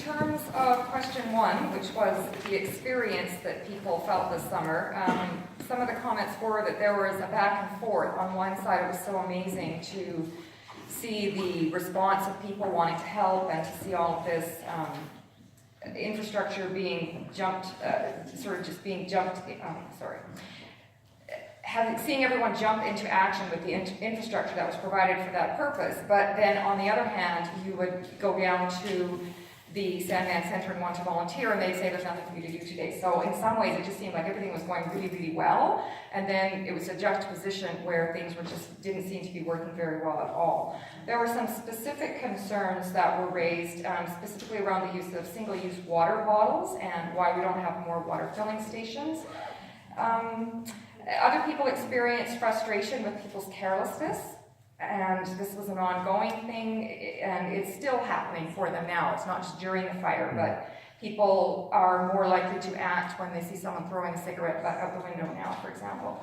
terms of question one, which was the experience that people felt this summer, some of the comments were that there was a back and forth. On one side, it was so amazing to see the response of people wanting to help and to see all of this infrastructure being jumped, seeing everyone jump into action with the infrastructure that was provided for that purpose. But then on the other hand, you would go down to the Sandman Center and want to volunteer, and they'd say there's nothing for you to do today. So in some ways, it just seemed like everything was going really, really well, and then it was a juxtaposition where things were didn't seem to be working very well at all. There were some specific concerns that were raised, specifically around the use of single-use water bottles and why we don't have more water filling stations. Other people experienced frustration with people's carelessness, and this was an ongoing thing, and it's still happening for them now. It's not just during the fire, but people are more likely to act when they see someone throwing a cigarette out the window now, for example.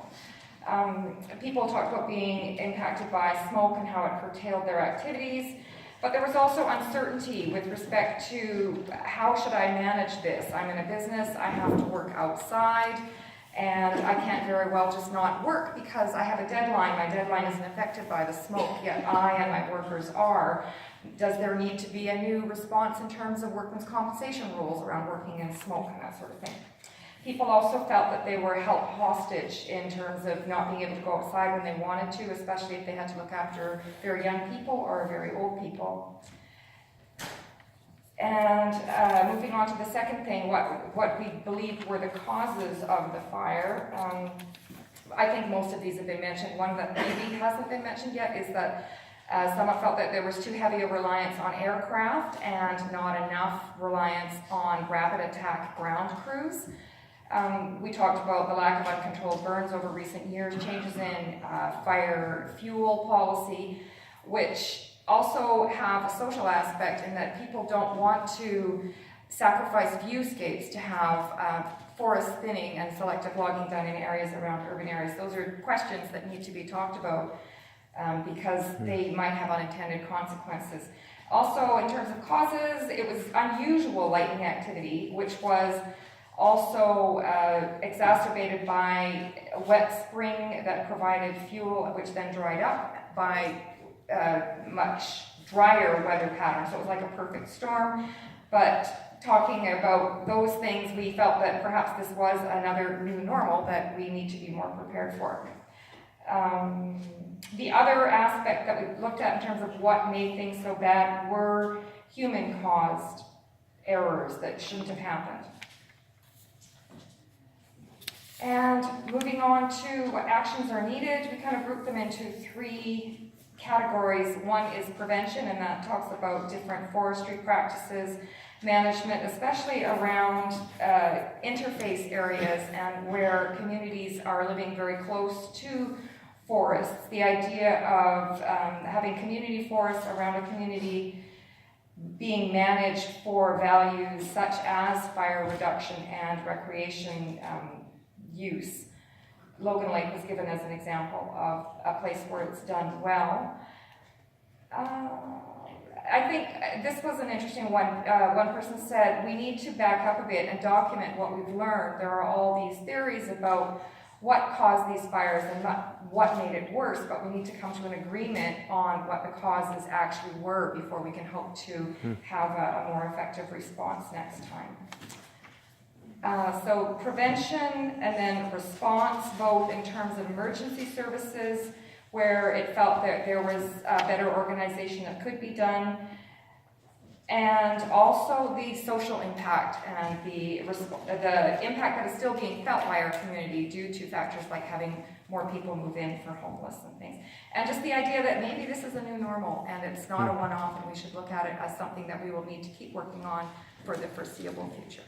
People talked about being impacted by smoke and how it curtailed their activities, but there was also uncertainty with respect to how should I manage this? I'm in a business, I have to work outside, and I can't very well just not work because I have a deadline. My deadline isn't affected by the smoke, yet I and my workers are. Does there need to be a new response in terms of workmen's compensation rules around working in smoke and that sort of thing? People also felt that they were held hostage in terms of not being able to go outside when they wanted to, especially if they had to look after very young people or very old people. And moving on to the second thing, what we believed were the causes of the fire. I think most of these have been mentioned. One that maybe hasn't been mentioned yet is that someone felt that there was too heavy a reliance on aircraft and not enough reliance on rapid attack ground crews. We talked about the lack of uncontrolled burns over recent years, changes in fire fuel policy, which also have a social aspect in that people don't want to sacrifice viewscapes to have forest thinning and selective logging done in areas around urban areas. Those are questions that need to be talked about because they might have unintended consequences. Also, in terms of causes, it was unusual lightning activity, which was also exacerbated by a wet spring that provided fuel, which then dried up by much drier weather pattern, so it was like a perfect storm. But talking about those things, we felt that perhaps this was another new normal that we need to be more prepared for. The other aspect that we looked at in terms of what made things so bad were human-caused errors that shouldn't have happened. And moving on to what actions are needed, we kind of grouped them into three categories. One is prevention, and that talks about different forestry practices, management, especially around interface areas and where communities are living very close to forests. The idea of having community forests around a community being managed for values such as fire reduction and recreation use. Logan Lake was given as an example of a place where it's done well. I think this was an interesting one. One person said, we need to back up a bit and document what we've learned. There are all these theories about what caused these fires and what made it worse, but we need to come to an agreement on what the causes actually were before we can hope to have a more effective response next time. So prevention and then response, both in terms of emergency services, where it felt that there was a better organization that could be done, and also the social impact and the impact that is still being felt by our community due to factors like having more people move in for homeless and things. And just the idea that maybe this is a new normal and it's not a one-off, and we should look at it as something that we will need to keep working on for the foreseeable future.